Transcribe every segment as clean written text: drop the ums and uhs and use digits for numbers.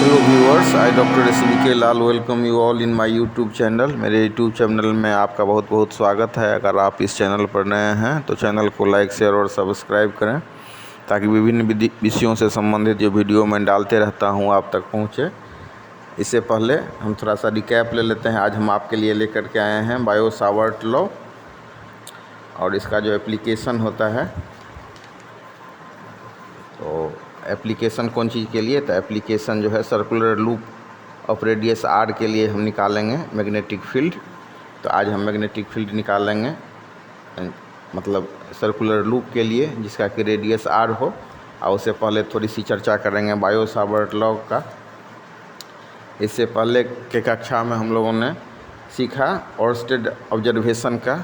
Hello viewers, I doctor SBK Lal welcome you all in my YouTube channel. मेरे YouTube channel में आपका बहुत बहुत स्वागत है। अगर आप इस चैनल पर नए हैं तो चैनल को लाइक शेयर और सब्सक्राइब करें ताकि विभिन्न विषयों से संबंधित जो वीडियो मैं डालते रहता हूं आप तक पहुंचे। इससे पहले हम थोड़ा सा रिकैप ले लेते हैं। आज हम आपके लिए लेकर के आए हैं बायो सावर्ट लॉ और इसका जो एप्लीकेशन होता है। तो एप्लीकेशन कौन चीज़ के लिए, तो एप्लीकेशन जो है circular loop of radius R के लिए हम निकालेंगे मैग्नेटिक फील्ड। तो आज हम मैग्नेटिक फील्ड निकालेंगे, मतलब सर्कुलर लूप के लिए जिसका कि रेडियस आर हो। और उससे पहले थोड़ी सी चर्चा करेंगे बायो सावर्ट लॉ का। इससे पहले के कक्षा में हम लोगों ने सीखा ऑर्स्टेड ऑब्जर्वेशन का।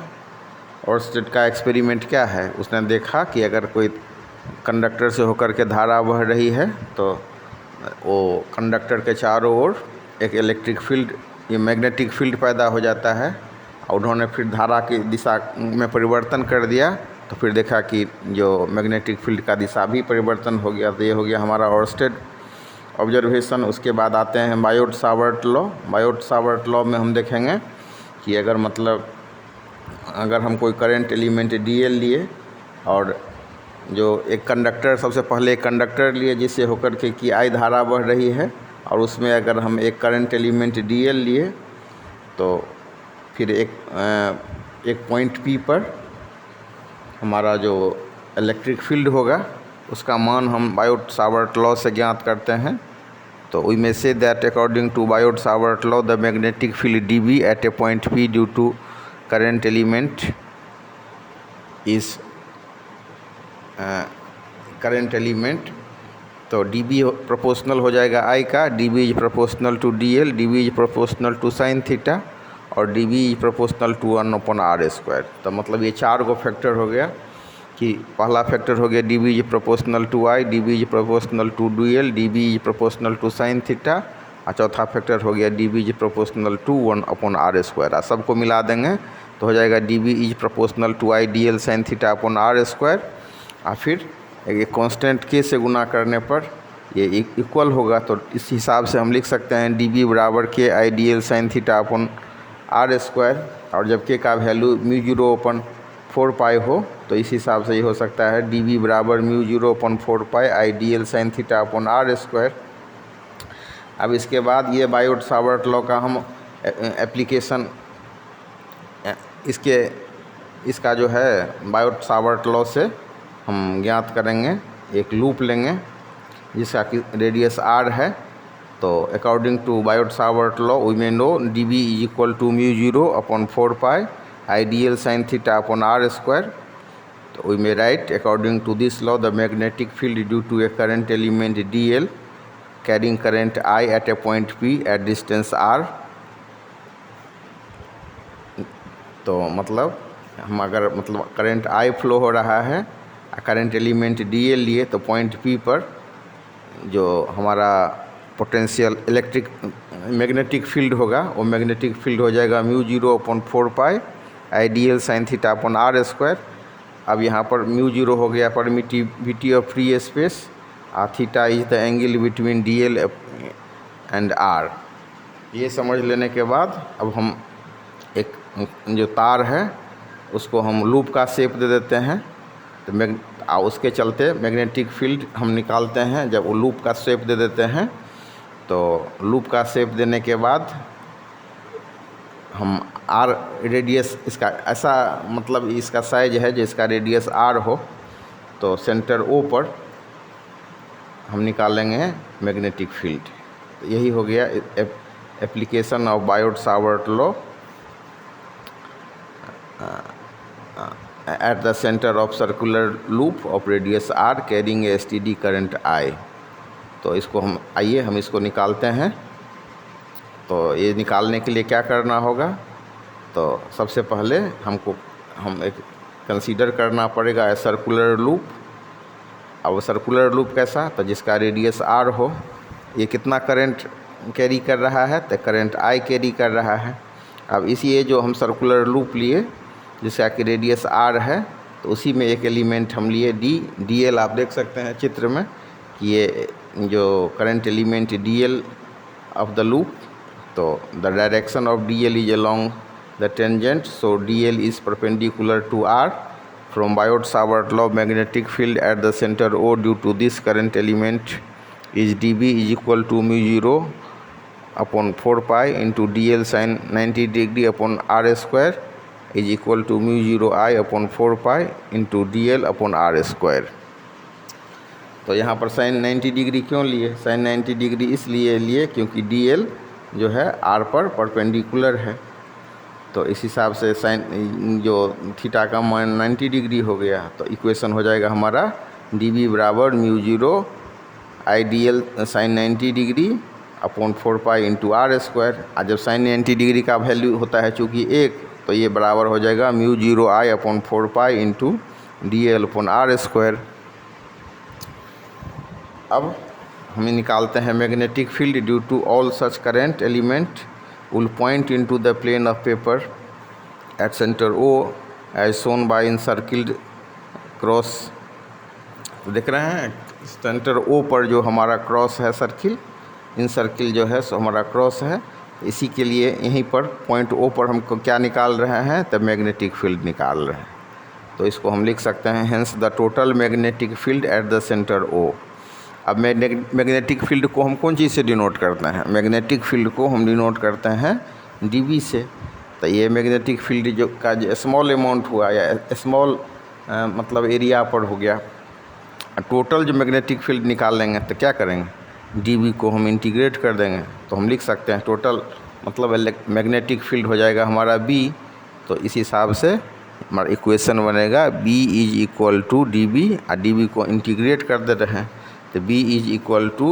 ऑर्स्टेड का एक्सपेरिमेंट क्या है, उसने देखा कि अगर कोई कंडक्टर से होकर के धारा बह रही है तो वो कंडक्टर के चारों ओर एक इलेक्ट्रिक फील्ड, ये मैग्नेटिक फील्ड पैदा हो जाता है। और उन्होंने फिर धारा की दिशा में परिवर्तन कर दिया तो फिर देखा कि जो मैग्नेटिक फील्ड का दिशा भी परिवर्तन हो गया। तो ये हो गया हमारा ऑर्स्टेड ऑब्जर्वेशन। उसके बाद आते हैं Biot Savart law. Biot Savart law में हम देखेंगे कि अगर हम कोई करंट एलिमेंट DL लिए और जो एक कंडक्टर, सबसे पहले एक कंडक्टर लिए जिससे होकर के कि I धारा बह रही है, और उसमें अगर हम एक करंट एलिमेंट DL लिए तो फिर एक पॉइंट P पर हमारा जो इलेक्ट्रिक फील्ड होगा उसका मान हम बायोट सावर्ट लॉ से ज्ञात करते हैं। तो we may say that according to Biot Savart law the magnetic field DB at a point P due to current element is current element. तो DB प्रोपोर्शनल हो जाएगा I का, DB is proportional to DL, DB is proportional to sine theta और DB is proportional to 1/r²। तो मतलब ये चार गो factor हो गया कि पहला फैक्टर हो गया DB is proportional to I, DB is proportional to DL, DB is proportional to sine theta, और चौथा फैक्टर हो गया DB is proportional to 1/r²। सबको मिला देंगे तो हो जाएगा DB is proportional to I DL sine theta upon r²। और फिर एक कांस्टेंट k से गुना करने पर ये इक्वल होगा। तो इस हिसाब से हम लिख सकते हैं DB बराबर k I DL sine theta upon r²। और जब k का वैल्यू μ0/4π हो तो इस हिसाब से ये हो सकता है DB बराबर μ0/4π I DL sine theta upon r²। अब इसके बाद ये बायोट सावर्ट लॉ का हम एप्लीकेशन इसका जो है बायोट सावर्ट लॉ से हम ज्ञात करेंगे। एक लूप लेंगे जिसका कि रेडियस r है। तो according to Biot Savart law we may know DB is equal to μ0/4π I DL sine theta upon r²। तो we may write according to this law the magnetic field due to a current element DL carrying current I at a point P at distance r। तो मतलब हम अगर current I flow हो रहा है, current element DL लिए, तो point P पर जो हमारा पोटेंशियल इलेक्ट्रिक मैग्नेटिक फील्ड होगा वो मैग्नेटिक फील्ड हो जाएगा μ0/4π I DL sine theta upon r²। अब यहाँ पर μ0 हो गया परमिटिविटी ऑफ फ्री स्पेस, और theta is the angle between DL and R। ये समझ लेने के बाद अब हम एक जो तार है उसको हम लूप का शेप दे देते हैं। तो उसके चलते मैग्नेटिक फील्ड हम निकालते हैं। जब वो लूप का शेप दे देते हैं तो लूप का शेप देने के बाद हम R रेडियस इसका ऐसा मतलब इसका साइज है जिसका रेडियस R हो, तो सेंटर O पर हम निकालेंगे मैग्नेटिक फील्ड। तो यही हो गया application of Biot Savart law at the center of circular loop of radius r carrying a steady current I। तो इसको हम इसको निकालते हैं। तो ये निकालने के लिए क्या करना होगा, तो सबसे पहले हम एक कंसीडर करना पड़ेगा सर्कुलर लूप। अब सर्कुलर लूप कैसा, तो जिसका रेडियस r हो। ये कितना करंट कैरी कर रहा है, तो करंट I कैरी कर रहा है। अब ये जो हम सर्कुलर लूप लिए जिसका कि रेडियस r है, तो उसी में एक एलिमेंट हम लिए DL। आप देख सकते हैं चित्र में कि ये जो current element DL of the loop, तो the direction of DL is along the tangent, so DL is perpendicular to R. From Biot-Savart law, magnetic field at the center O due to this current element is dB is equal to mu0 upon 4 pi into DL sin 90 degree upon R square is equal to mu0 I upon 4 pi into DL upon R square. तो यहाँ पर sign 90 degree क्यों लिए? Sign 90 degree इसलिए लिए क्योंकि DL जो है R पर परपेंडिकुलर है, तो इस हिसाब से साइन जो थीटा का मान 90 डिग्री हो गया। तो इक्वेशन हो जाएगा हमारा dB बराबर mu0 IDL sine 90 degree upon 4 pi into R square. आज जब साइन 90 डिग्री का वैल्यू होता है चूँकि 1, तो ये बराबर हो जाएगा mu0 I upon 4 pi into DL upon R square. अब हमें निकालते हैं magnetic field due to all such current element will point into the plane of paper at centre O as shown by encircled cross. तो देख रहे हैं centre O पर जो हमारा क्रॉस है सर्किल, इन सर्किल जो है सो हमारा क्रॉस है। इसी के लिए यहीं पर पॉइंट O पर हमको क्या निकाल रहे हैं? तब मैग्नेटिक फील्ड निकाल रहे हैं। तो इसको हम लिख सकते हैं hence the total magnetic field at the centre O। अब मैग्नेटिक फील्ड को हम कौन चीज़ से डिनोट करते हैं? मैग्नेटिक फील्ड को हम डिनोट करते हैं dB से। तो ये मैग्नेटिक फील्ड जो का जो स्मॉल अमाउंट हुआ या स्मॉल मतलब एरिया पर हो गया, टोटल जो मैग्नेटिक फील्ड निकाल लेंगे तो क्या करेंगे? dB को हम इंटीग्रेट कर देंगे, तो हम लिख सकते हैं टोटल मतलब मैग्नेटिक फील्ड हो जाएगा हमारा B। तो इस हिसाब से हमारा इक्वेशन बनेगा B is equal to dB, और dB को इंटीग्रेट कर दे रहे हैं तो B is equal to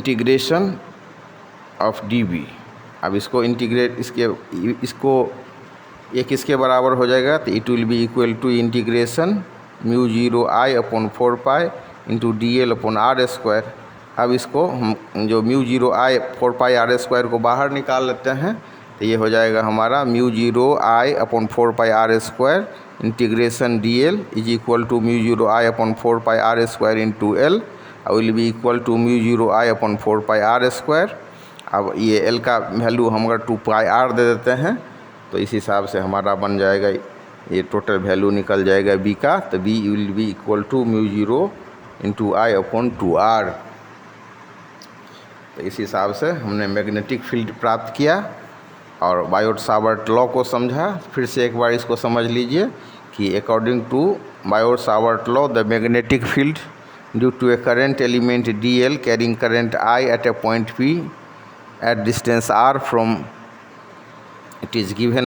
integration of dB। अब इसको इंटीग्रेट इसको ये किसके बराबर हो जाएगा? तो it will be equal to integration mu0 I upon 4 pi into DL upon R square. अब इसको हम जो mu0 I 4 pi R square को बाहर निकाल लेते हैं, तो ये हो जाएगा हमारा mu0 I upon 4 pi R square integration DL is equal to mu0 I upon 4 pi R square into L will be equal to mu0 I upon 4 pi R square. अब ये L का वैल्यू हम अगर 2 पाई R दे देते हैं, तो इस हिसाब से हमारा बन जाएगा, ये टोटल वैल्यू निकल जाएगा B का। तो B will be equal to mu0 into I upon 2R। तो इस हिसाब से हमने मैग्नेटिक फील्ड प्राप्त किया और बायोट-सावर्ट लॉ को समझा। फिर से एक बार इसको समझ लीजिए कि according to Biot Savart law the magnetic field due to a current element DL carrying current I at a point P at distance R from it is given